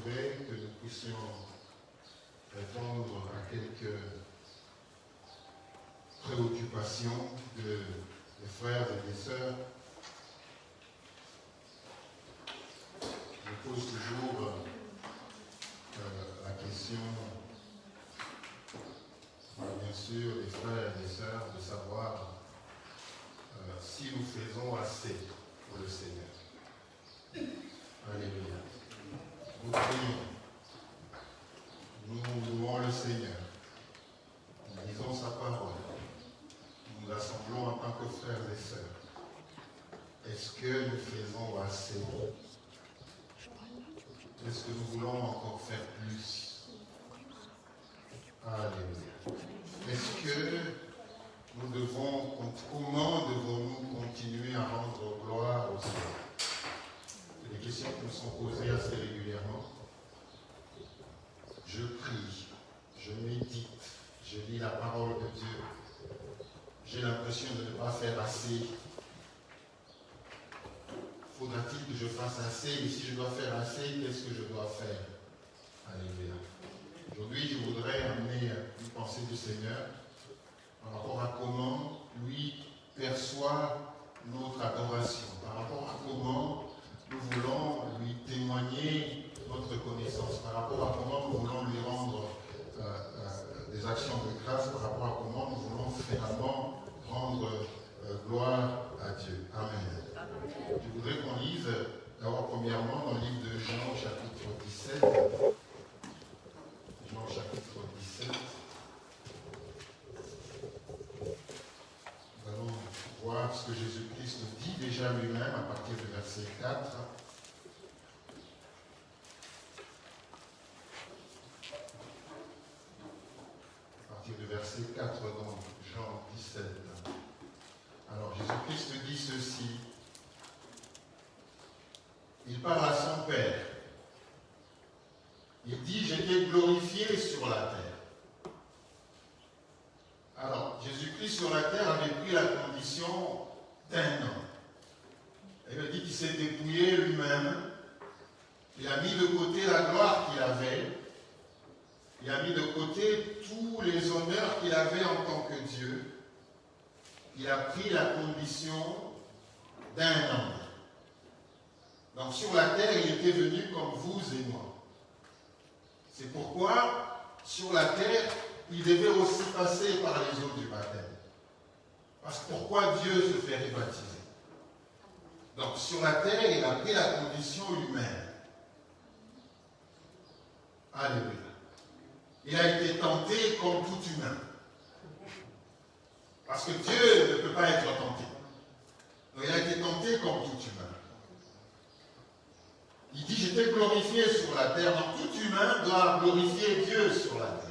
voudrais que nous puissions répondre à quelques préoccupations des frères et des sœurs. Je pose toujours la question, bien sûr, des frères et des sœurs, de savoir si nous faisons assez pour le Seigneur. Alléluia. Nous prions. Nous louons le Seigneur. Nous lisons sa parole. Nous nous assemblons en tant que frères et sœurs. Est-ce que nous faisons assez? Est-ce que nous voulons encore faire plus? Alléluia. Est-ce que nous devons, comment devons-nous continuer à rendre gloire au Seigneur? C'est des questions qui me sont posées assez régulièrement. Je prie, je médite, je lis la parole de Dieu. J'ai l'impression de ne pas faire assez. Faudra-t-il que je fasse assez? Et si je dois faire assez, qu'est-ce que je dois faire? Alléluia. Aujourd'hui, je voudrais amener une pensée du Seigneur par rapport à comment lui perçoit notre adoration, par rapport à comment nous voulons lui témoigner notre connaissance, par rapport à comment nous voulons lui rendre des actions de grâce, par rapport à comment nous voulons finalement rendre gloire à Dieu. Amen. Je voudrais qu'on lise d'abord premièrement dans le livre de Jean chapitre 17. Jean chapitre 17. Nous allons voir ce que Jésus-Christ dit déjà lui-même à partir du verset 4. À partir du verset 4 donc, Jean 17. Alors Jésus-Christ dit ceci. Il parle à son Père. Il dit, j'étais glorifié sur la terre. Alors, Jésus-Christ sur la terre avait pris la condition d'un homme. Il dit qu'il s'est dépouillé lui-même. Il a mis de côté la gloire qu'il avait. Il a mis de côté tous les honneurs qu'il avait en tant que Dieu. Il a pris la condition d'un homme. Donc sur la terre, il était venu comme vous et moi. C'est pourquoi, sur la terre, il devait aussi passer par les eaux du baptême. Parce que pourquoi Dieu se fait rebaptiser? Donc sur la terre, il a pris la condition humaine. Alléluia. Il a été tenté comme tout humain. Parce que Dieu ne peut pas être tenté. Donc il a été tenté comme tout humain. Il dit, j'étais glorifié sur la terre. Donc tout humain doit glorifier Dieu sur la terre.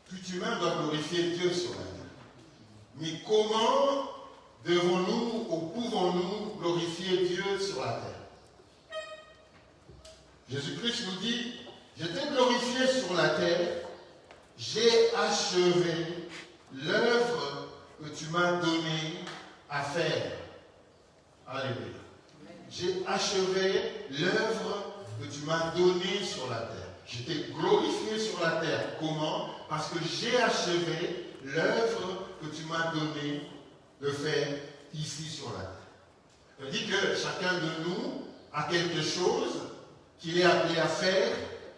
Tout humain doit glorifier Dieu sur la terre. Mais comment devons-nous ou pouvons-nous glorifier Dieu sur la terre? Jésus-Christ nous dit, j'étais glorifié sur la terre, j'ai achevé l'œuvre que tu m'as donnée à faire. Alléluia. J'ai achevé l'œuvre que tu m'as donnée sur la terre. J'étais glorifié sur la terre. Comment? Parce que j'ai achevé l'œuvre que tu m'as donnée de faire ici sur la terre. Ça veut dire que chacun de nous a quelque chose qu'il est appelé à faire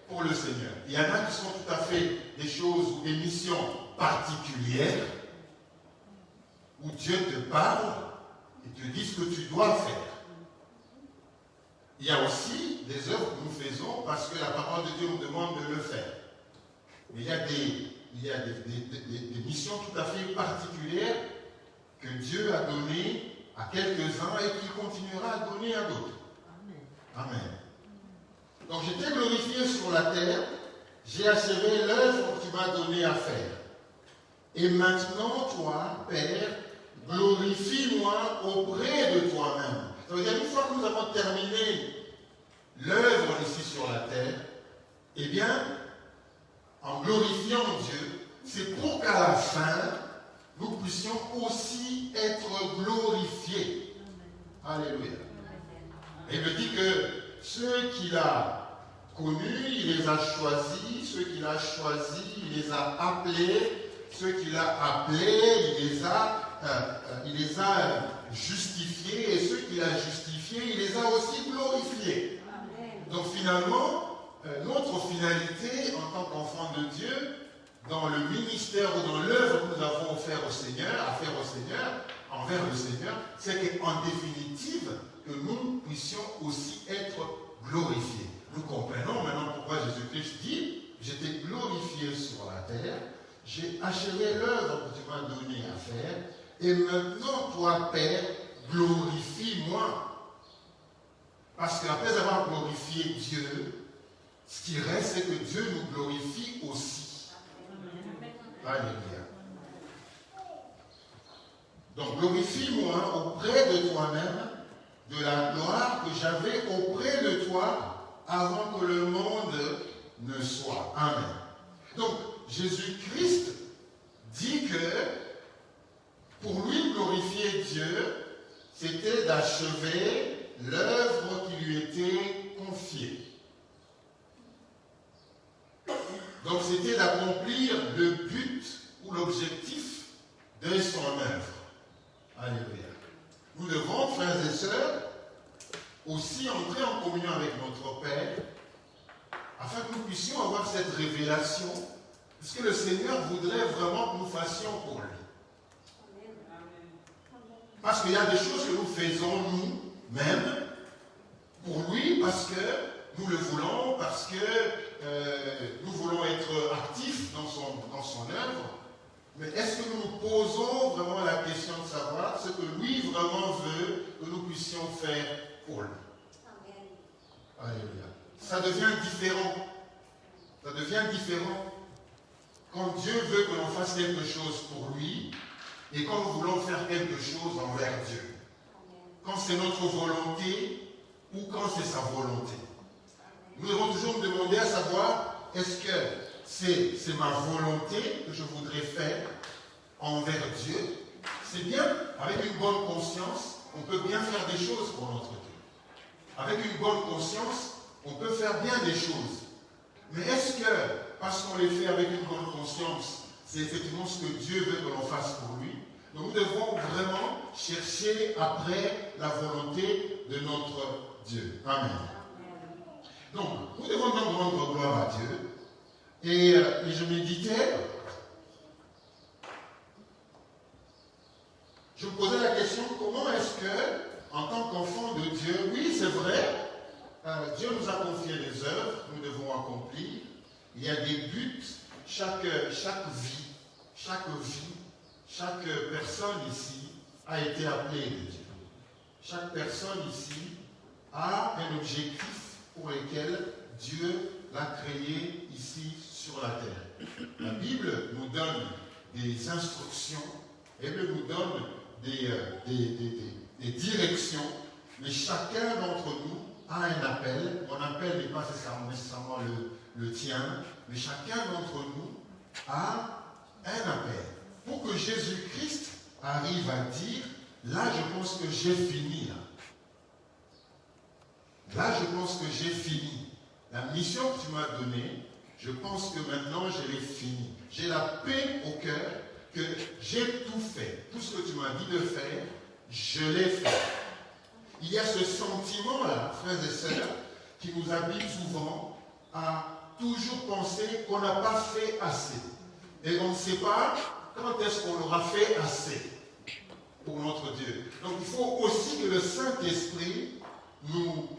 pour le Seigneur. Il y en a qui sont tout à fait des choses ou des missions particulières où Dieu te parle et te dit ce que tu dois faire. Il y a aussi des œuvres que nous faisons parce que la parole de Dieu nous demande de le faire. Mais il y a des missions tout à fait particulières que Dieu a données à quelques-uns et qu'il continuera à donner à d'autres. Amen. Donc j'étais glorifié sur la terre, j'ai achevé l'œuvre que tu m'as donnée à faire. Et maintenant, toi, Père, glorifie-moi auprès de toi-même. Ça veut dire, une fois que nous avons terminé l'œuvre ici sur la terre, eh bien, en glorifiant Dieu, c'est pour qu'à la fin, nous puissions aussi être glorifiés. Alléluia. Et il me dit que ceux qu'il a connus, il les a choisis, ceux qu'il a choisis, il les a appelés, ceux qu'il a appelés, il les a justifiés, et ceux qu'il a justifiés, il les a aussi glorifiés. Donc finalement, notre finalité en tant qu'enfant de Dieu, dans le ministère ou dans l'œuvre que nous avons offert au Seigneur, envers le Seigneur, c'est qu'en définitive, que nous puissions aussi être glorifiés. Nous comprenons maintenant pourquoi Jésus-Christ dit, j'étais glorifié sur la terre, j'ai achevé l'œuvre que tu m'as donnée à faire, et maintenant, toi, Père, glorifie-moi. Parce qu'après avoir glorifié Dieu, ce qui reste, c'est que Dieu nous glorifie aussi. Alléluia. Donc, glorifie-moi auprès de toi-même de la gloire que j'avais auprès de toi avant que le monde ne soit. Amen. Donc, Jésus-Christ dit que pour lui glorifier Dieu, c'était d'achever l'œuvre qui lui était confiée. Donc c'était d'accomplir le but ou l'objectif de son œuvre. Alléluia. Nous devons, frères et sœurs, aussi entrer en communion avec notre Père, afin que nous puissions avoir cette révélation, parce que le Seigneur voudrait vraiment que nous fassions pour lui. Parce qu'il y a des choses que nous faisons nous-mêmes, pour lui, parce que nous le voulons, parce que nous voulons être actifs dans son œuvre. Mais est-ce que nous nous posons vraiment la question de savoir ce que lui vraiment veut que nous puissions faire pour lui? Alléluia. Ça devient différent. Ça devient différent. Quand Dieu veut que l'on fasse quelque chose pour lui, et quand nous voulons faire quelque chose envers Dieu. Quand c'est notre volonté, ou quand c'est sa volonté. Nous devons toujours nous demander à savoir, est-ce que c'est ma volonté que je voudrais faire envers Dieu? C'est bien, avec une bonne conscience, on peut bien faire des choses pour notre Dieu. Avec une bonne conscience, on peut faire bien des choses. Mais est-ce que, parce qu'on les fait avec une bonne conscience, c'est effectivement ce que Dieu veut que l'on fasse pour lui? Donc nous devons vraiment chercher après la volonté de notre Dieu. Amen. Donc, nous devons donc rendre gloire à Dieu. Et je méditais. Je me posais la question, comment est-ce que, en tant qu'enfant de Dieu, oui, c'est vrai, Dieu nous a confié des œuvres, nous devons accomplir. Il y a des buts, chaque vie, chaque personne ici a été appelée de Dieu. Chaque personne ici a un objectif pour lequel Dieu l'a créé ici sur la terre. La Bible nous donne des instructions, la Bible nous donne des directions, mais chacun d'entre nous a un appel. Mon appel n'est pas nécessairement le tien, mais chacun d'entre nous a un appel. Pour que Jésus-Christ arrive à dire, là je pense que j'ai fini. Là je pense que j'ai fini. La mission que tu m'as donnée, je pense que maintenant je l'ai fini. J'ai la paix au cœur que j'ai tout fait. Tout ce que tu m'as dit de faire, je l'ai fait. Il y a ce sentiment-là, frères et sœurs, qui nous habite souvent à toujours penser qu'on n'a pas fait assez. Et on ne sait pas quand est-ce qu'on aura fait assez pour notre Dieu. Donc il faut aussi que le Saint-Esprit nous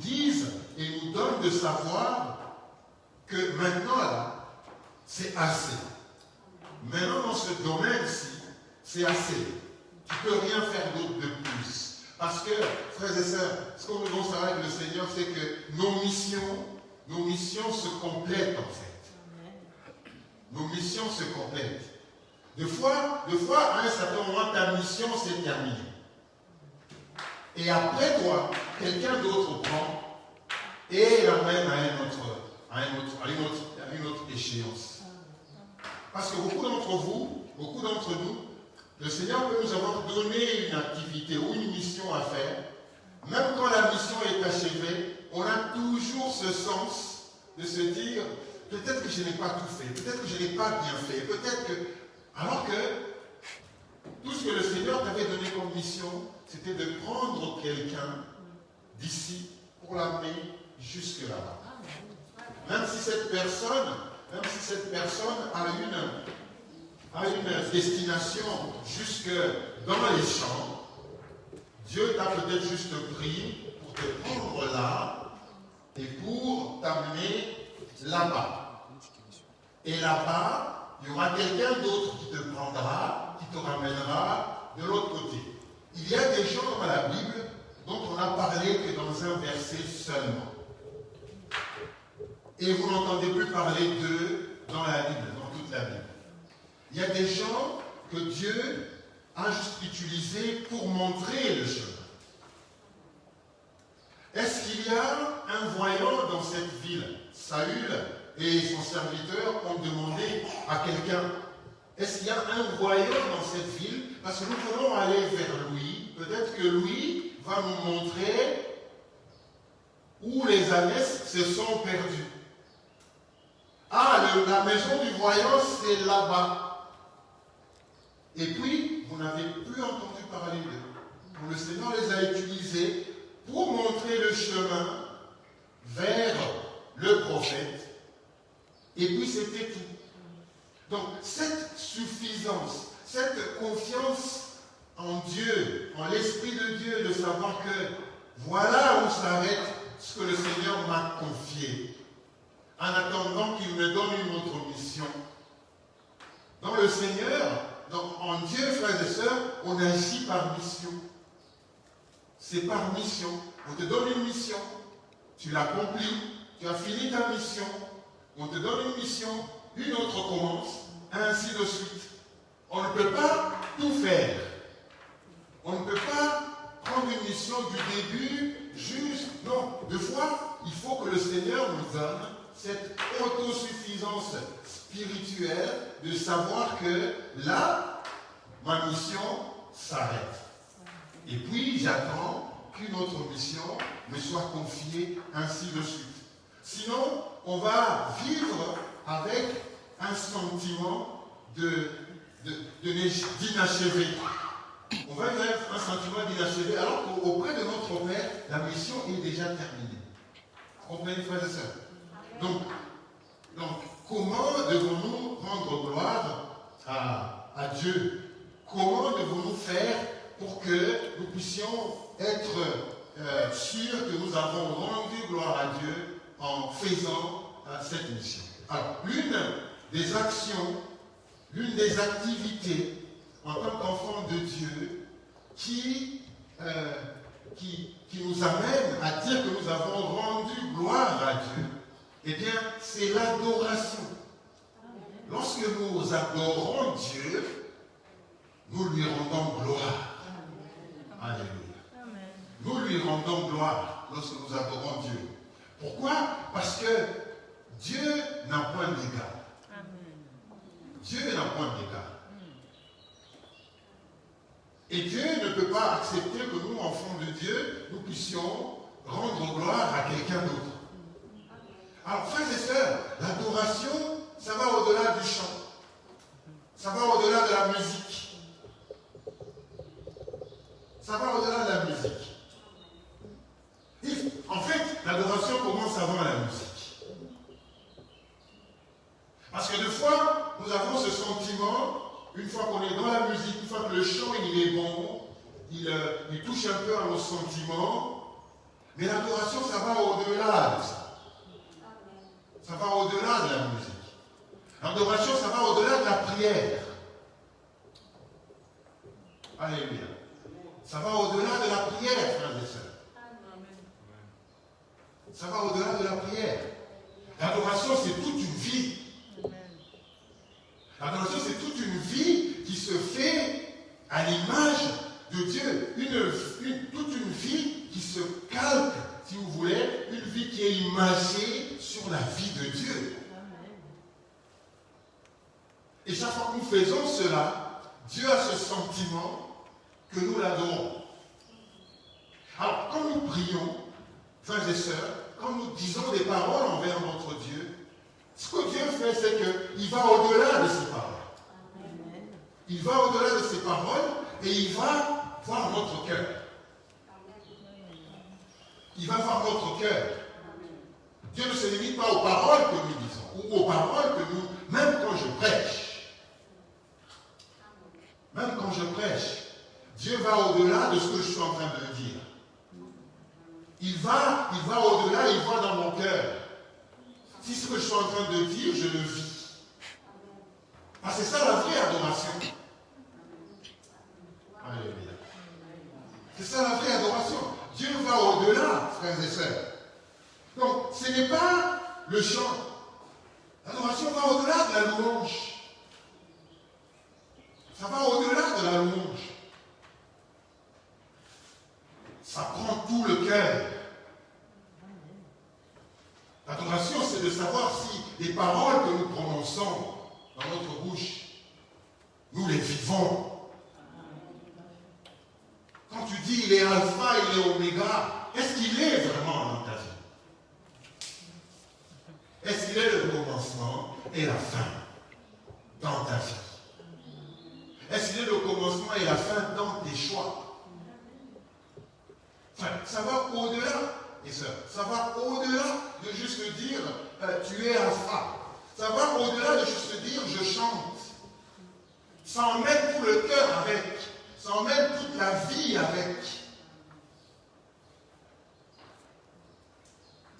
dise et nous donne de savoir que maintenant là, c'est assez. Maintenant dans ce domaine-ci, c'est assez. Tu ne peux rien faire d'autre de plus. Parce que, frères et sœurs, ce qu'on nous donne avec le Seigneur, c'est que nos missions se complètent en fait. Nos missions se complètent. Des fois, à un certain moment, ta mission s'est terminée. Et après toi, quelqu'un d'autre prend et l'amène à une autre échéance. Parce que beaucoup d'entre nous, le Seigneur peut nous avoir donné une activité ou une mission à faire. Même quand la mission est achevée, toujours ce sens de se dire, peut-être que je n'ai pas tout fait, peut-être que je n'ai pas bien fait, peut-être que... Alors que tout ce que le Seigneur t'avait donné comme mission, c'était de prendre quelqu'un d'ici pour l'amener jusque là-bas. Même si cette personne a une destination jusque dans les champs, Dieu t'a peut-être juste pris pour te prendre là et pour t'amener là-bas. Et là-bas, il y aura quelqu'un d'autre qui te prendra, qui te ramènera de l'autre côté. Il y a des gens dans la Bible dont on n'a parlé que dans un verset seulement. Et vous n'entendez plus parler d'eux dans la Bible, dans toute la Bible. Il y a des gens que Dieu a juste utilisés pour montrer le chemin. Est-ce qu'il y a un voyant dans cette ville? Saül et son serviteur ont demandé à quelqu'un, est-ce qu'il y a un voyant dans cette ville? Parce que nous voulons aller vers lui. Peut-être que lui va nous montrer où les ânesses se sont perdues. Ah, la maison du voyant, c'est là-bas. Et puis, vous n'avez plus entendu parler d'eux. Le Seigneur les a utilisés pour montrer le chemin vers le prophète. Et puis, c'était tout. Donc, cette suffisance, cette confiance en Dieu, en l'Esprit de Dieu, de savoir que voilà où s'arrête ce que le Seigneur m'a confié, en attendant qu'il me donne une autre mission. Dans le Seigneur, donc en Dieu, frères et sœurs, on agit par mission. C'est par mission. On te donne une mission, tu l'accomplis, tu as fini ta mission, on te donne une mission, une autre commence, ainsi de suite. On ne peut pas tout faire. On ne peut pas prendre une mission du début, juste, non. Deux fois, il faut que le Seigneur nous donne cette autosuffisance spirituelle de savoir que là, ma mission s'arrête. Et puis, j'attends qu'une autre mission me soit confiée, ainsi de suite. Sinon, on va vivre avec un sentiment d'inachevé. On va vivre un sentiment d'inachevé, alors qu'auprès de notre Père, la mission est déjà terminée. Vous comprenez, frères et sœurs? Donc, comment devons-nous rendre gloire à Dieu? Comment devons-nous faire pour que nous puissions être sûrs que nous avons rendu gloire à Dieu en faisant cette mission? Alors, l'une des actions, l'une des activités en tant qu'enfant de Dieu qui nous amène à dire que nous avons rendu gloire à Dieu, eh bien, c'est l'adoration. Lorsque nous adorons Dieu, nous lui rendons gloire. Alléluia. Nous lui rendons gloire lorsque nous adorons Dieu. Pourquoi? Parce que Dieu n'a point d'égal. Dieu n'a point d'égal. Et Dieu ne peut pas accepter que nous, enfants de Dieu, nous puissions rendre gloire à quelqu'un d'autre. Alors, frères et sœurs, l'adoration, ça va au-delà du chant. Ça va au-delà de la musique. Ça va au-delà de la musique. En fait, l'adoration commence avant la musique. Parce que des fois, nous avons ce sentiment, une fois qu'on est dans la musique, une fois que le chant il est bon, il touche un peu à nos sentiments, mais l'adoration, ça va au-delà de ça. Ça va au-delà de la musique. L'adoration, ça va au-delà de la prière. Alléluia. Ça va au-delà de la prière, frères et sœurs. Ça va au-delà de la prière. L'adoration, c'est toute une vie. L'adoration, c'est toute une vie qui se fait à l'image de Dieu. Toute une vie qui se calque, si vous voulez, une vie qui est imagée sur la vie de Dieu. Et chaque fois que nous faisons cela, Dieu a ce sentiment que nous l'adorons. Alors, quand nous prions, frères et sœurs, quand nous disons des paroles envers notre Dieu, ce que Dieu fait, c'est qu'il va au-delà de ses paroles. Il va au-delà de ses paroles et il va voir notre cœur. Il va voir notre cœur. Dieu ne se limite pas aux paroles que nous disons, ou aux paroles que nous, même quand je prêche, Dieu va au-delà de ce que je suis en train de dire. Il va au-delà, il voit dans mon cœur. Si ce que je suis en train de dire, je le vis. Ah, c'est ça la vraie adoration. Alléluia. C'est ça la vraie adoration. Dieu va au-delà, frères et sœurs. Donc, ce n'est pas le chant. L'adoration va au-delà de la louange. Ça va au-delà de la louange. Ça prend tout le cœur. L'adoration, c'est de savoir si les paroles que nous prononçons dans notre bouche, nous les vivons. Quand tu dis il est alpha, il est oméga, est-ce qu'il est vraiment dans ta vie? Est-ce qu'il est le commencement et la fin dans ta vie? Est-ce qu'il est le commencement et la fin dans tes choix? Enfin, ça va au-delà, et ça va au-delà de juste dire tu es alpha. Ça va au-delà de juste dire je chante. Ça emmène tout le cœur avec. Ça emmène toute la vie avec.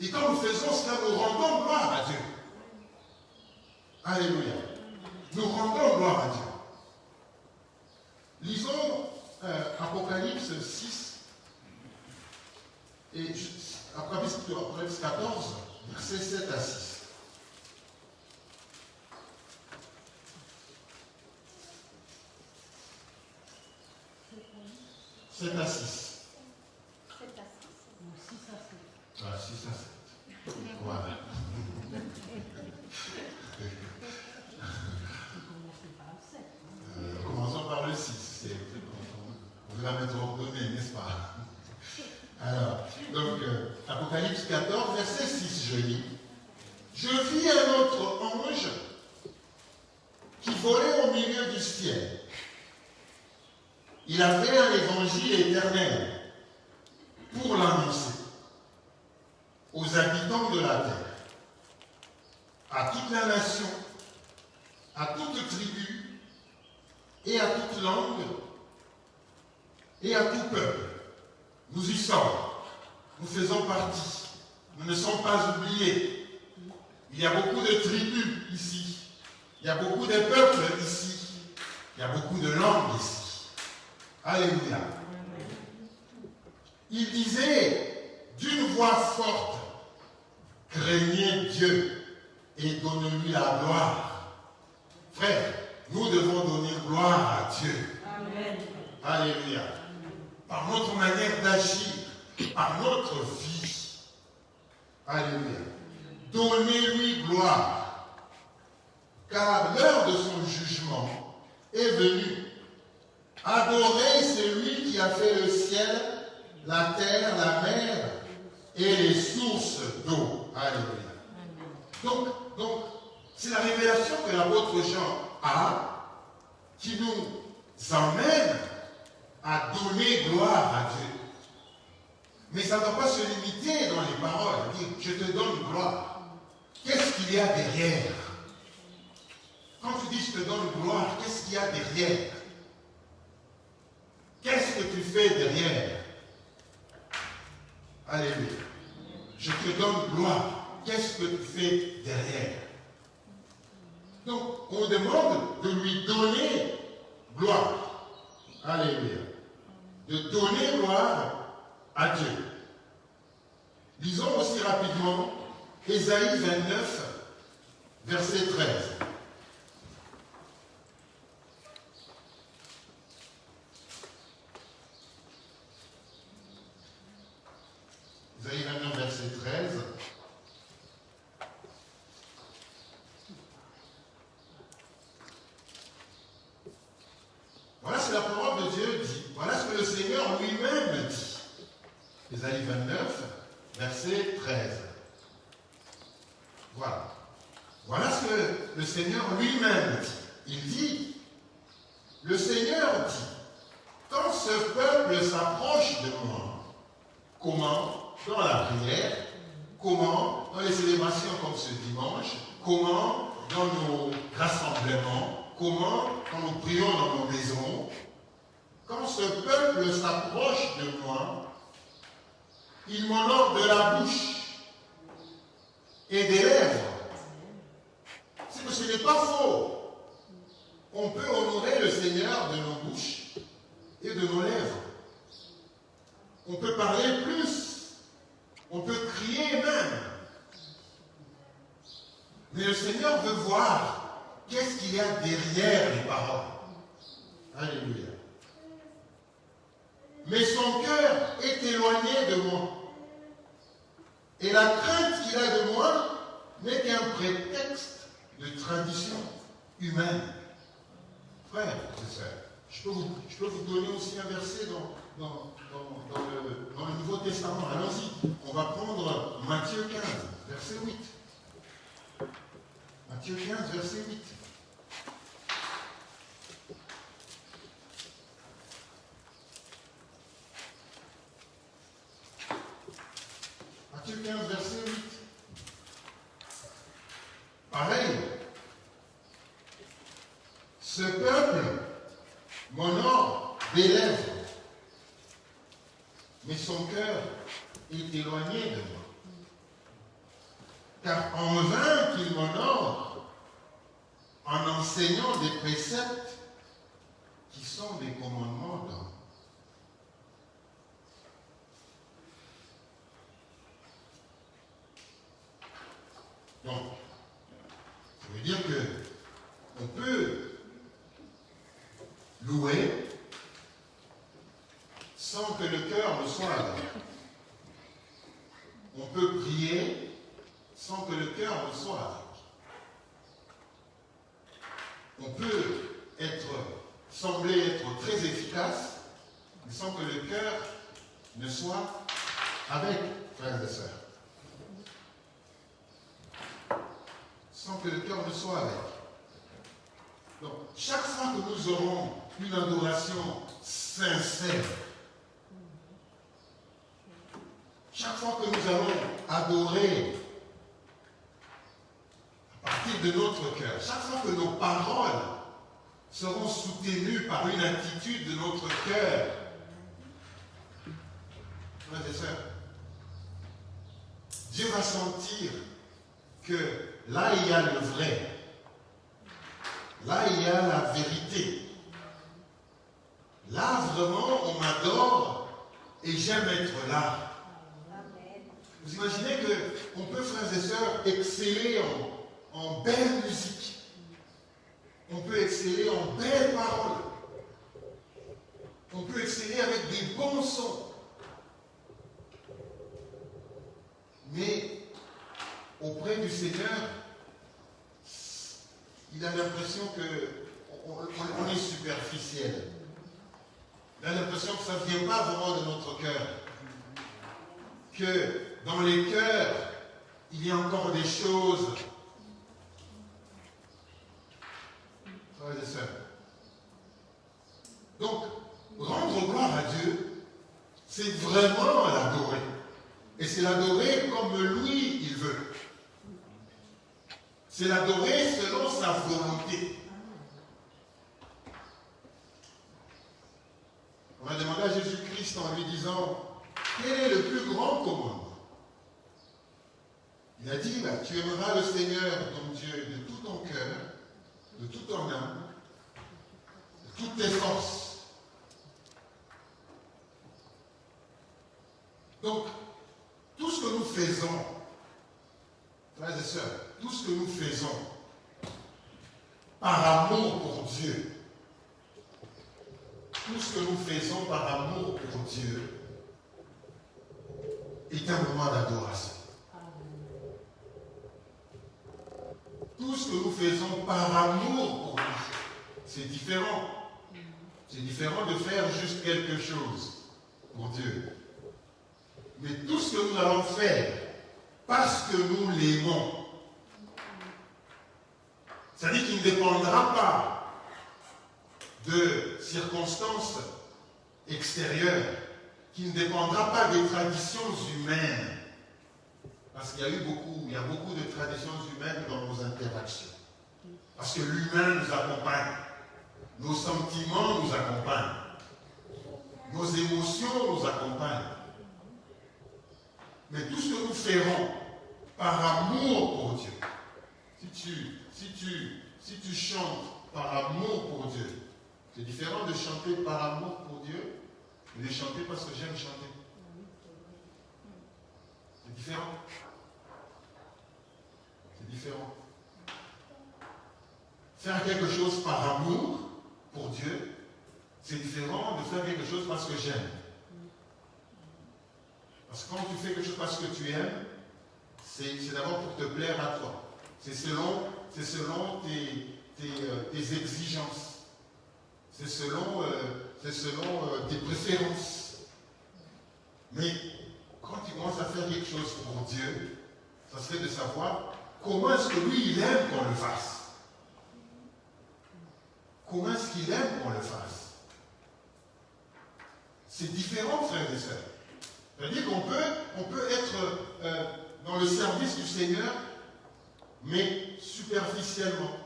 Et quand nous faisons cela, nous rendons gloire à Dieu. Alléluia. Nous rendons gloire à Dieu. Lisons Apocalypse 6 et Apocalypse 14, versets 7 à 6. « 7 à 6. 7 à 6. Ou 6 à 7. Ah, 6 à 7. Voilà. Commençons par le 6. On va mettre ordonné, n'est-ce pas? Alors, donc, Apocalypse 14, verset 6, je lis. Je vis un autre ange qui volait au milieu du ciel. Il avait un évangile éternel pour l'annoncer aux habitants de la terre, à toute la nation, à toute tribu et à toute langue et à tout peuple. Nous y sommes, nous faisons partie, nous ne sommes pas oubliés. Il y a beaucoup de tribus ici, il y a beaucoup de peuples ici, il y a beaucoup de langues ici. Alléluia. Il disait d'une voix forte, craignez Dieu et donnez-lui la gloire. Frère, nous devons donner gloire à Dieu. Amen. Alléluia. Par notre manière d'agir, par notre vie. Alléluia. Donnez-lui gloire. Car l'heure de son jugement est venue. Adorez celui qui a fait le ciel, la terre, la mer et les sources d'eau. Alléluia. Donc, c'est la révélation que l'apôtre Jean a qui nous emmène à donner gloire à Dieu. Mais ça ne doit pas se limiter dans les paroles. Dire, je te donne gloire. Qu'est-ce qu'il y a derrière? Quand tu dis je te donne gloire, qu'est-ce qu'il y a derrière? Qu'est-ce que tu fais derrière? Alléluia. Je te donne gloire. Qu'est-ce que tu fais derrière? Donc, on demande de lui donner gloire. Alléluia. De donner gloire à Dieu. Lisons aussi rapidement Ésaïe 29, verset 13. Ésaïe 29, verset 13. Voilà ce que la parole de Dieu dit. Voilà ce que le Seigneur lui-même dit. Ésaïe 29, verset 13. Voilà. Voilà ce que le Seigneur lui-même dit. Il dit, le Seigneur dit, quand ce peuple s'approche de moi, comment dans la prière, comment dans les célébrations comme ce dimanche, comment dans nos rassemblements, comment quand nous prions dans nos maisons, quand ce peuple s'approche de moi, il m'honore de la bouche et des lèvres. C'est que ce n'est pas faux. On peut honorer le Seigneur de nos bouches et de nos lèvres. On peut parler plus. On peut crier même. Mais le Seigneur veut voir qu'est-ce qu'il y a derrière les paroles. Alléluia. Mais son cœur est éloigné de moi. Et la crainte qu'il a de moi n'est qu'un prétexte de tradition humaine. Frères et sœurs, je peux vous donner aussi un verset dans le Nouveau Testament. Allons-y. On va prendre Matthieu 15, verset 8. Matthieu 15, verset 8. Matthieu 15, verset 8. Pareil. Ce peuple m'honore des lèvres, mais son cœur est éloigné de moi. Car en vain qu'il m'honore en enseignant des préceptes qui sont des commandements d'homme. Donc, ça veut dire que on peut louer sans que le cœur ne soit avec. On peut prier sans que le cœur ne soit avec. On peut sembler être très efficace, mais sans que le cœur ne soit avec, frères et sœurs. Sans que le cœur ne soit avec. Donc, chaque fois que nous aurons une adoration sincère, chaque fois que nous allons adorer à partir de notre cœur, chaque fois que nos paroles seront soutenues par une attitude de notre cœur, frères et sœurs, Dieu va sentir que là il y a le vrai. Là, il y a la vérité. Là, vraiment, on m'adore et j'aime être là. Vous imaginez qu'on peut, frères et sœurs, exceller en belle musique. On peut exceller en belles paroles. On peut exceller avec des bons sons. Mais auprès du Seigneur, il a l'impression qu'on est superficiel. Il a l'impression que ça ne vient pas vraiment de notre cœur. Que dans les cœurs, il y a encore des choses. Frères et sœurs. Donc, rendre gloire à Dieu, c'est vraiment l'adorer. Et c'est l'adorer comme lui, il veut. C'est l'adorer selon sa volonté. On a demandé à Jésus-Christ en lui disant, quel est le plus grand commandement? Il a dit, tu aimeras le Seigneur, ton Dieu, de tout ton cœur, de toute ton âme, de toutes tes forces. Donc, tout ce que nous faisons, frères et sœurs, tout ce que nous faisons par amour pour Dieu, tout ce que nous faisons par amour pour Dieu est un moment d'adoration. Tout ce que nous faisons par amour pour lui, c'est différent. C'est différent de faire juste quelque chose pour Dieu. Mais tout ce que nous allons faire, parce que nous l'aimons, c'est-à-dire qu'il ne dépendra pas de circonstances extérieures, qui ne dépendra pas des traditions humaines. Parce qu'il y a beaucoup de traditions humaines dans nos interactions. Parce que l'humain nous accompagne. Nos sentiments nous accompagnent. Nos émotions nous accompagnent. Mais tout ce que nous ferons par amour pour Dieu, si tu chantes par amour pour Dieu, c'est différent de chanter par amour pour Dieu et de chanter parce que j'aime chanter. C'est différent. C'est différent. Faire quelque chose par amour pour Dieu, c'est différent de faire quelque chose parce que j'aime. Parce que quand tu fais quelque chose parce que tu aimes, c'est d'abord pour te plaire à toi. C'est selon tes exigences. C'est selon tes préférences. Mais quand tu commences à faire quelque chose pour Dieu, ça serait de savoir comment est-ce que lui, il aime qu'on le fasse. Comment est-ce qu'il aime qu'on le fasse? C'est différent, frères et sœurs. C'est-à-dire qu'on peut être dans le service du Seigneur, mais superficiellement,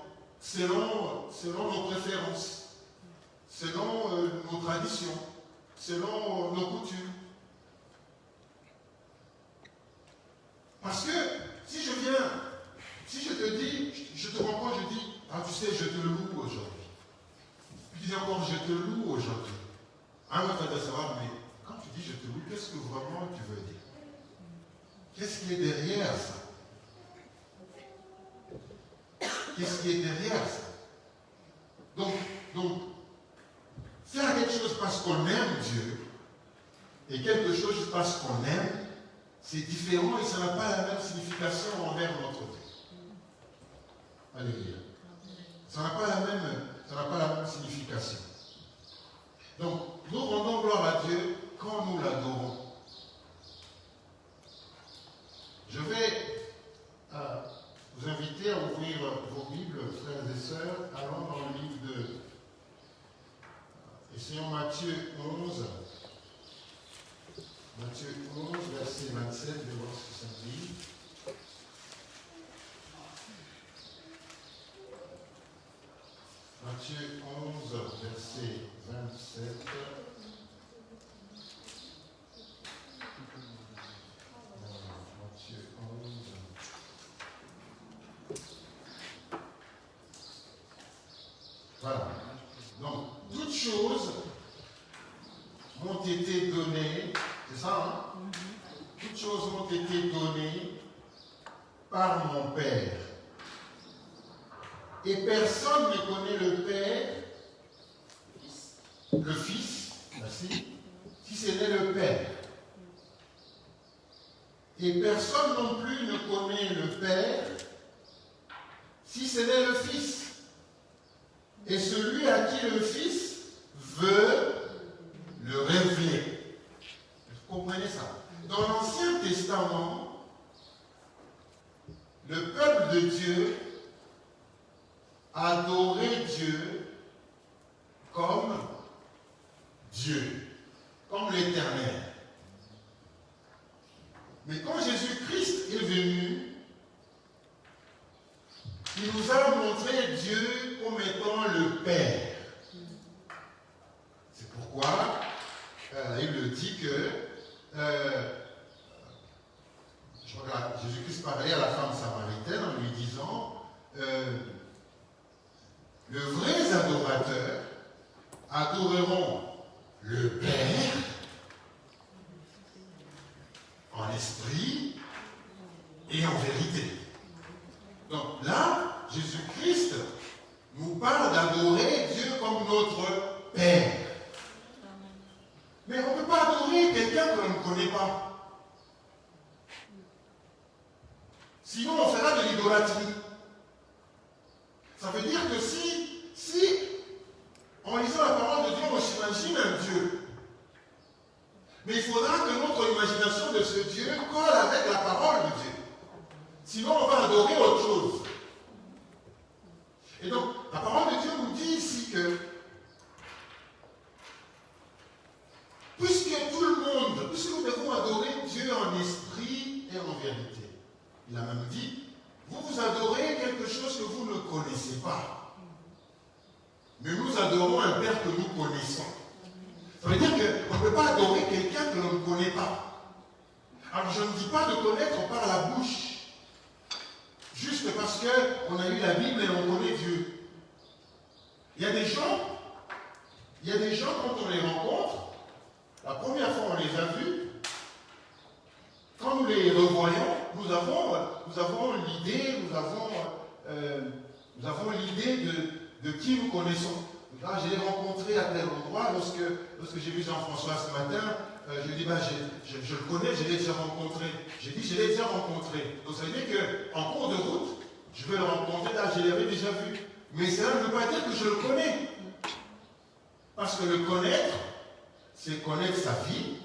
selon nos préférences, selon nos traditions, selon nos coutumes. Parce que si je te dis, je te rencontre, je dis, ah tu sais, je te loue aujourd'hui. Puis dis encore, je te loue aujourd'hui. Ah, moi, tu vas savoir, mais quand tu dis je te loue, qu'est-ce que vraiment tu veux dire? Qu'est-ce qui est derrière ça? Qu'est-ce qui est derrière ça? Donc, faire quelque chose parce qu'on aime Dieu et quelque chose parce qu'on aime, c'est différent et ça n'a pas la même signification envers notre Dieu. Alléluia. Ça n'a pas la même signification. Donc, nous rendons gloire à Dieu quand nous l'adorons. Je vais vous inviter à ouvrir vos Bibles, frères et sœurs. Allons dans le livre de... Essayons Matthieu 11. Matthieu 11, verset 27, je vais voir ce que ça dit. Matthieu 11, verset 27. Matthieu 11. Voilà. Donc, toutes choses m'ont été données, c'est ça, hein? Toutes choses m'ont été données par mon Père. Et personne ne connaît le Père, le Fils, merci, si ce n'est le Père. Et personne non plus ne connaît le Père, si ce n'est le Fils. Et celui à qui le Fils veut le révéler. Vous comprenez ça? Dans l'Ancien Testament, le peuple de Dieu adorait Dieu comme Dieu, comme l'Éternel. Mais quand Jésus-Christ est venu, il nous a montré Dieu comme étant le Père. C'est pourquoi il le dit que je regarde, Jésus-Christ parlait à la femme samaritaine en lui disant les vrais adorateurs adoreront le Père en esprit et en vérité. Donc là, Jésus-Christ nous parle d'adorer Dieu comme notre Père. Mais on ne peut pas adorer quelqu'un que l'on ne connaît pas. Sinon, on fera de l'idolâtrie. Ça veut dire que si en lisant la parole de Dieu, on s'imagine un Dieu, mais il faudra que notre imagination ne Il a même dit, vous adorez quelque chose que vous ne connaissez pas. Mais nous adorons un Père que nous connaissons. Ça veut dire qu'on ne peut pas adorer quelqu'un que l'on ne connaît pas. Alors je ne dis pas de connaître par la bouche, juste parce qu'on a eu la Bible et on connaît Dieu. Il y a des gens quand on les rencontre, la première fois on les a vus, quand nous les revoyons, nous avons l'idée, de qui nous connaissons. Là, je l'ai rencontré à tel endroit, lorsque j'ai vu Jean-François ce matin, je lui ai dit, je le connais, je l'ai déjà rencontré. J'ai dit, je l'ai déjà rencontré. Donc ça veut dire qu'en cours de route, je vais le rencontrer, là, je l'avais déjà vu. Mais cela ne veut pas dire que je le connais. Parce que le connaître, c'est connaître sa vie,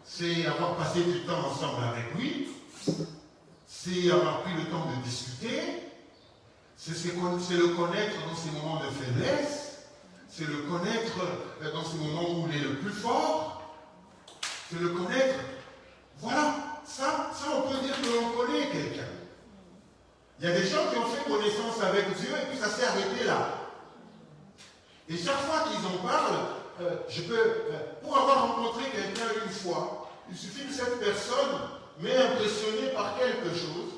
c'est avoir passé du temps ensemble avec lui, c'est avoir pris le temps de discuter, c'est le connaître dans ses moments de faiblesse, c'est le connaître dans ces moments où il est le plus fort, c'est le connaître. Voilà, ça on peut dire que l'on connaît quelqu'un. Il y a des gens qui ont fait connaissance avec Dieu et puis ça s'est arrêté là. Et chaque fois qu'ils en parlent, pour avoir rencontré quelqu'un une fois, il suffit que cette personne m'ait impressionné par quelque chose,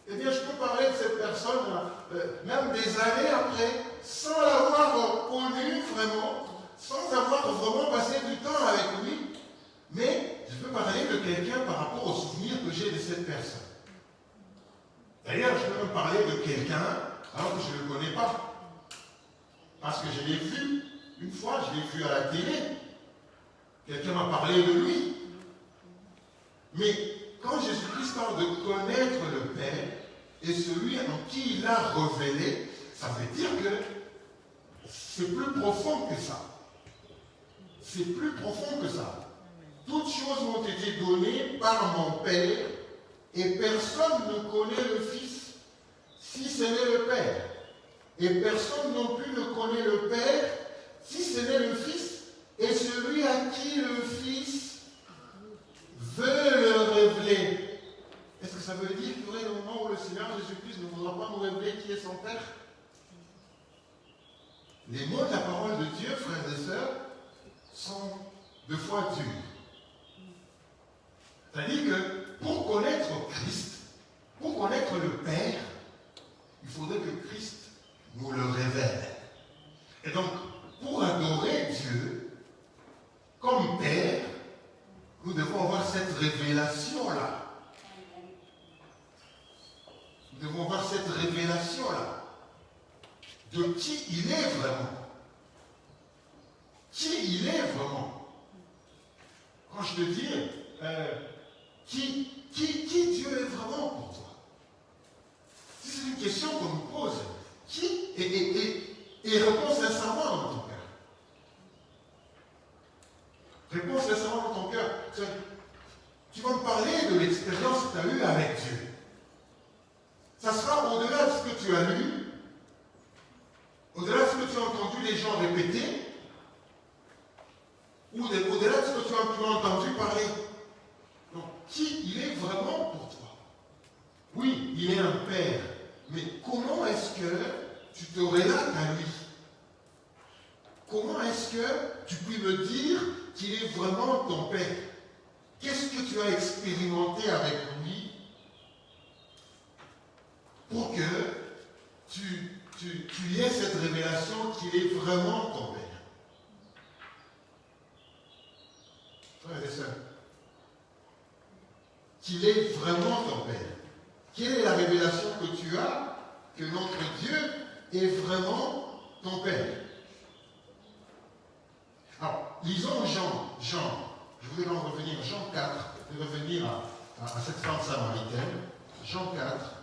eh bien je peux parler de cette personne, même des années après, sans l'avoir connu vraiment, sans avoir vraiment passé du temps avec lui, mais je peux parler de quelqu'un par rapport aux souvenirs que j'ai de cette personne. D'ailleurs, je peux même parler de quelqu'un alors que je ne le connais pas. Parce que je l'ai vu, une fois, je l'ai vu à la télé. Quelqu'un m'a parlé de lui. Mais quand Jésus-Christ parle de connaître le Père et celui en qui il a révélé, ça veut dire que c'est plus profond que ça. C'est plus profond que ça. Toutes choses m'ont été données par mon Père et personne ne connaît le Fils si ce n'est le Père. Et personne non plus ne connaît le Père si ce n'est le Fils et celui à qui le Fils veut le révéler. Est-ce que ça veut dire qu'il y aurait un moment où le Seigneur Jésus-Christ ne voudra pas nous révéler qui est son Père? Les mots de la parole de Dieu, frères et sœurs, sont deux fois durs. C'est-à-dire que pour connaître Christ, pour connaître le Père, il faudrait que Christ nous le révèle. Et donc, pour adorer Dieu comme Père, nous devons avoir cette révélation-là. Nous devons avoir cette révélation-là de qui il est vraiment. Qui il est vraiment. Quand je te dis, qui Dieu est vraiment pour toi? Si c'est une question qu'on nous pose, qui et réponds sincèrement dans ton cœur. Réponds sincèrement dans ton cœur. Tu vas me parler de l'expérience que tu as eue avec Dieu. Ça sera au-delà de ce que tu as lu, au-delà de ce que tu as entendu les gens répéter, ou au-delà de ce que tu as entendu parler. Donc, qui il est vraiment pour toi? Oui, il est un Père, mais comment est-ce que tu te relates à lui? Comment est-ce que tu peux me dire qu'il est vraiment ton Père? Qu'est-ce que tu as expérimenté avec lui pour que tu aies cette révélation qu'il est vraiment ton Père? Frères et sœurs, qu'il est vraiment ton Père. Quelle est la révélation que tu as que notre Dieu est vraiment ton Père? Alors, lisons Jean, je voulais en revenir, Jean 4, de revenir à cette femme samaritaine, Jean 4.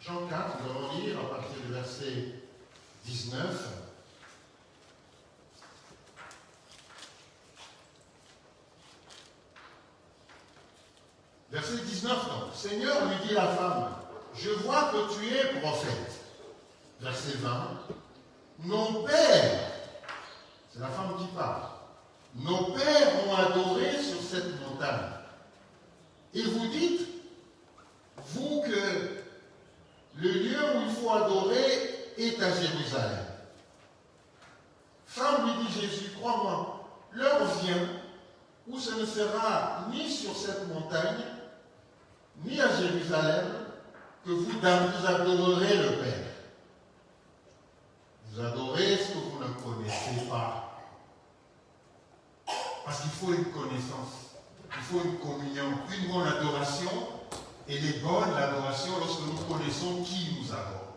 Jean 4, nous allons lire à partir du verset 19. Verset 19, donc. Seigneur, lui dit la femme, je vois que tu es prophète. Verset 20. Mon Père, c'est la femme qui parle. nos pères ont adoré sur cette montagne. Et vous dites, vous, que le lieu où il faut adorer est à Jérusalem. Femme, lui dit Jésus, crois-moi, l'heure vient où ce ne sera ni sur cette montagne, ni à Jérusalem, que vous adorerez le Père. Vous adorez ce que vous ne connaissez pas. Parce qu'il faut une connaissance, il faut une communion, une bonne adoration. Elle est bonne l'adoration lorsque nous connaissons qui nous adore.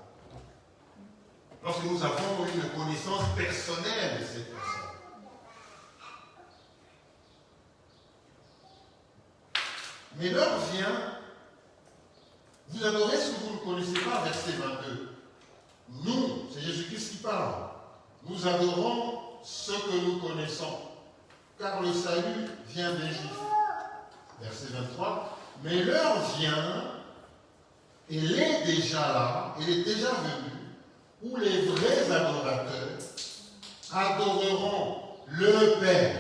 Lorsque nous avons une connaissance personnelle de cette personne. Mais l'heure vient, vous adorez ce que vous ne connaissez pas, verset 22. Nous, c'est Jésus-Christ qui parle, nous adorons ce que nous connaissons, car le salut vient des Juifs. Verset 23. Mais l'heure vient, elle est déjà là, elle est déjà venue, où les vrais adorateurs adoreront le Père.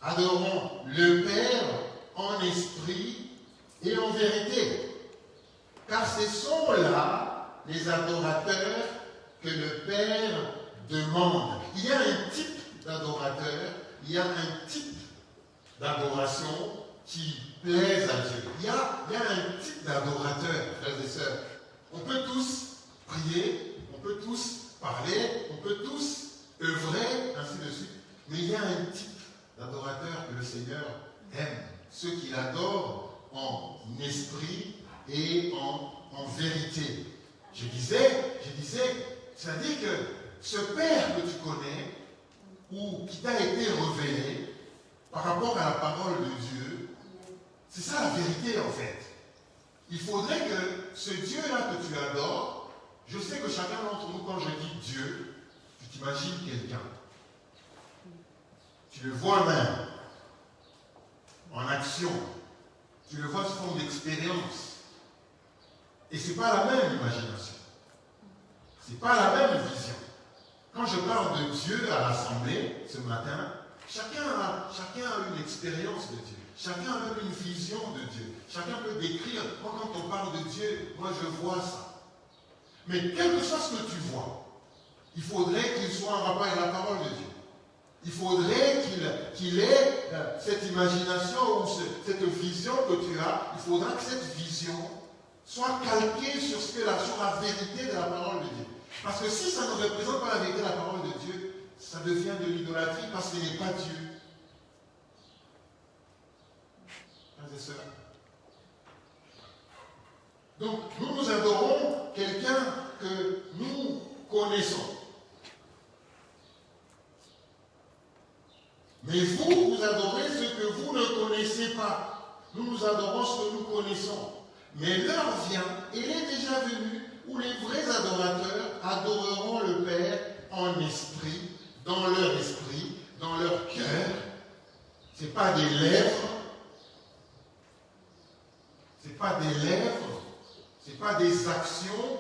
Adoreront le Père en esprit et en vérité. Car ce sont là les adorateurs que le Père demande. Il y a un type d'adorateur, il y a un type d'adoration qui plaise à Dieu. Il y a un type d'adorateur, frères et sœurs. On peut tous prier, on peut tous parler, on peut tous œuvrer, ainsi de suite. Mais il y a un type d'adorateur que le Seigneur aime. Ceux qui l'adorent en esprit et en vérité. Je disais, c'est-à-dire que ce Père que tu connais, ou qui t'a été révélé par rapport à la parole de Dieu, c'est ça la vérité en fait. Il faudrait que ce Dieu-là que tu adores, je sais que chacun d'entre nous, quand je dis Dieu, tu t'imagines quelqu'un. Tu le vois même en action. Tu le vois sous forme d'expérience. Et ce n'est pas la même imagination. Ce n'est pas la même vision. Quand je parle de Dieu à l'Assemblée ce matin, chacun a une expérience de Dieu. Chacun a même une vision de Dieu. Chacun peut décrire. Moi, quand on parle de Dieu, moi je vois ça. Mais quel que soit ce que tu vois, il faudrait qu'il soit en rapport avec la parole de Dieu. Il faudrait qu'il ait cette imagination ou cette vision que tu as. Il faudra que cette vision soit calquée sur la vérité de la parole de Dieu. Parce que si ça ne représente pas la vérité de la parole de Dieu, ça devient de l'idolâtrie parce qu'il n'est pas Dieu. Frères et sœurs. Donc, nous adorons quelqu'un que nous connaissons. Mais vous adorez ce que vous ne connaissez pas. Nous adorons ce que nous connaissons. Mais l'heure vient, elle est déjà venue, où les vrais adorateurs adoreront le Père en esprit, dans leur cœur. Ce n'est pas des lèvres. Ce n'est pas des lèvres. Ce n'est pas des actions.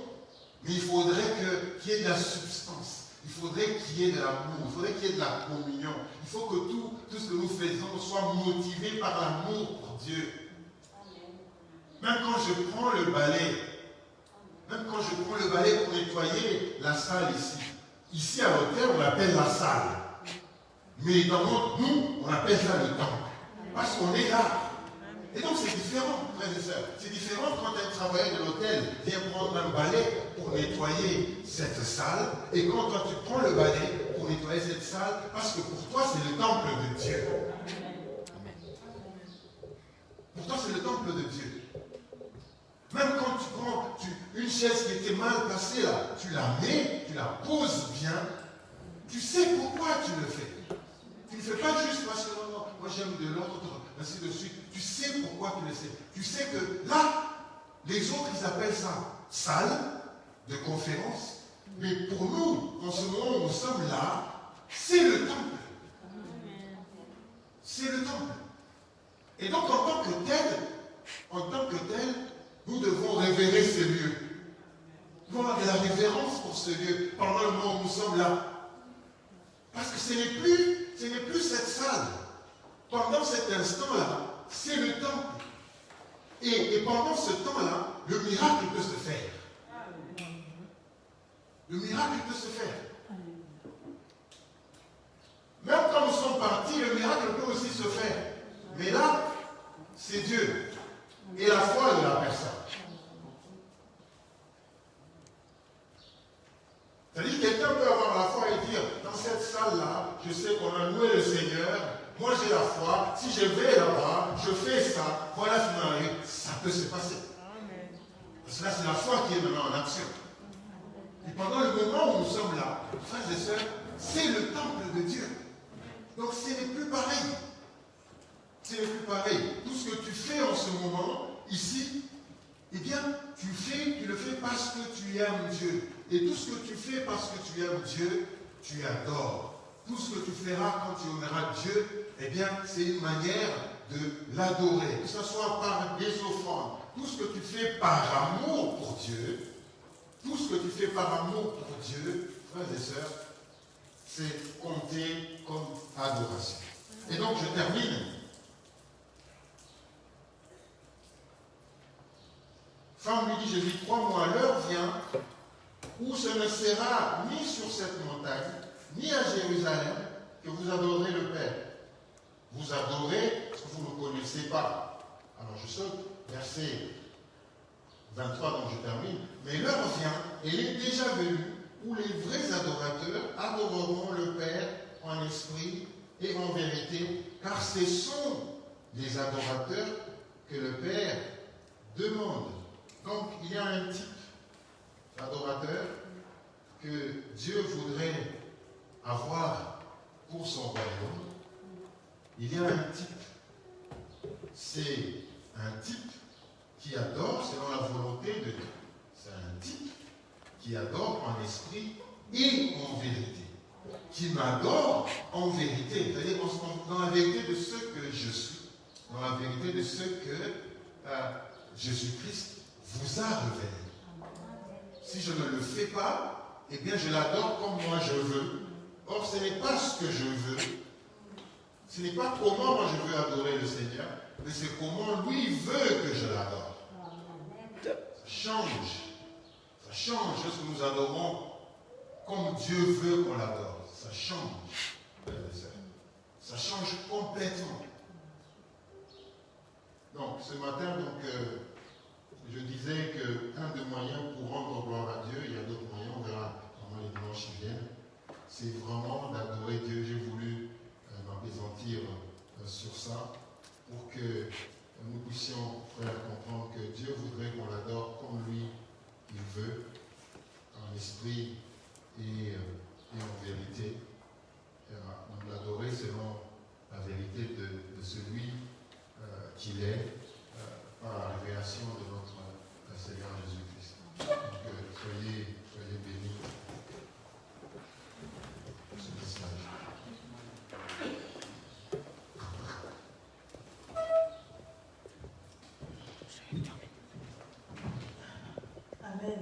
Mais il faudrait qu'il y ait de la substance. Il faudrait qu'il y ait de l'amour, il faudrait qu'il y ait de la communion. Il faut que tout ce que nous faisons soit motivé par l'amour pour Dieu. Même quand je prends le balai pour nettoyer la salle ici à l'hôtel, on l'appelle la salle. Mais dans notre nous, on appelle ça le temple. Parce qu'on est là. Et donc c'est différent, frères et sœurs. C'est différent quand un travailleur de l'hôtel vient prendre un balai pour nettoyer cette salle. Et quand toi tu prends le balai pour nettoyer cette salle, parce que pour toi c'est le temple de Dieu. Pour toi c'est le temple de Dieu. Même quand tu prends une chaise qui était mal placée là, tu la mets, tu la poses bien, tu sais pourquoi tu le fais. Tu ne fais pas juste parce que non, moi j'aime de l'ordre, ainsi de suite. Tu sais pourquoi tu le sais. Tu sais que là, les autres ils appellent ça salle de conférence. Mais pour nous, en ce moment où nous sommes là, c'est le temple. C'est le temple. Et donc en tant que tel, nous devons révérer ce lieu. Nous devons avoir de la révérence pour ce lieu pendant le moment où nous sommes là. Parce que ce n'est plus pendant cet instant-là, c'est le temple. Et pendant ce temps-là, le miracle peut se faire. Le miracle peut se faire. Même quand nous sommes partis, le miracle peut aussi se faire. Mais là, c'est Dieu et la foi de la personne. C'est-à-dire que quelqu'un peut avoir la foi et dire, dans cette salle-là, je sais qu'on a loué le Seigneur, moi j'ai la foi, si je vais là-bas, je fais ça, voilà ce qui m'arrive, ça peut se passer. Parce que là, c'est la foi qui est maintenant en action. Et pendant le moment où nous sommes là, frères et sœurs, c'est le temple de Dieu. Donc ce n'est plus pareil. Ce n'est plus pareil. Tout ce que tu fais en ce moment, ici, eh bien, tu le fais parce que tu aimes Dieu. Et tout ce que tu fais parce que tu aimes Dieu, tu adores. Tout ce que tu feras quand tu aimeras Dieu, eh bien, c'est une manière de l'adorer. Que ce soit par des offrandes. Tout ce que tu fais par amour pour Dieu, tout ce que tu fais par amour pour Dieu, frères et sœurs, c'est compté comme adoration. Et donc, je termine. Femme lui dit, Jésus, crois-moi, l'heure vient où ce ne sera ni sur cette montagne, ni à Jérusalem, que vous adorerez le Père. Vous adorez ce que vous ne connaissez pas. Alors je saute, verset 23, donc je termine. Mais l'heure vient, et elle est déjà venue, où les vrais adorateurs adoreront le Père en esprit et en vérité, car ce sont les adorateurs que le Père demande. Donc il y a un type d'adorateur que Dieu voudrait avoir pour son royaume. Il y a un type. C'est un type qui adore selon la volonté de Dieu. C'est un type qui adore en esprit et en vérité. Qui m'adore en vérité. C'est-à-dire dans la vérité de ce que je suis. Dans la vérité de ce que Jésus-Christ vous a révélé. Si je ne le fais pas, eh bien je l'adore comme moi je veux. Or, ce n'est pas ce que je veux. Ce n'est pas comment moi je veux adorer le Seigneur, mais c'est comment lui veut que je l'adore. Ça change. Ça change lorsque nous adorons comme Dieu veut qu'on l'adore. Ça change. Ça change complètement. Donc, ce matin, je disais qu'un des moyens pour rendre gloire à Dieu, il y a d'autres moyens, on verra comment les dimanches qui viennent, c'est vraiment d'adorer Dieu. J'ai voulu m'apaisantir sur ça pour que nous puissions, frère, comprendre que Dieu voudrait qu'on l'adore comme lui, il veut, en esprit et en vérité. Donc l'adorer selon la vérité de celui qu'il est.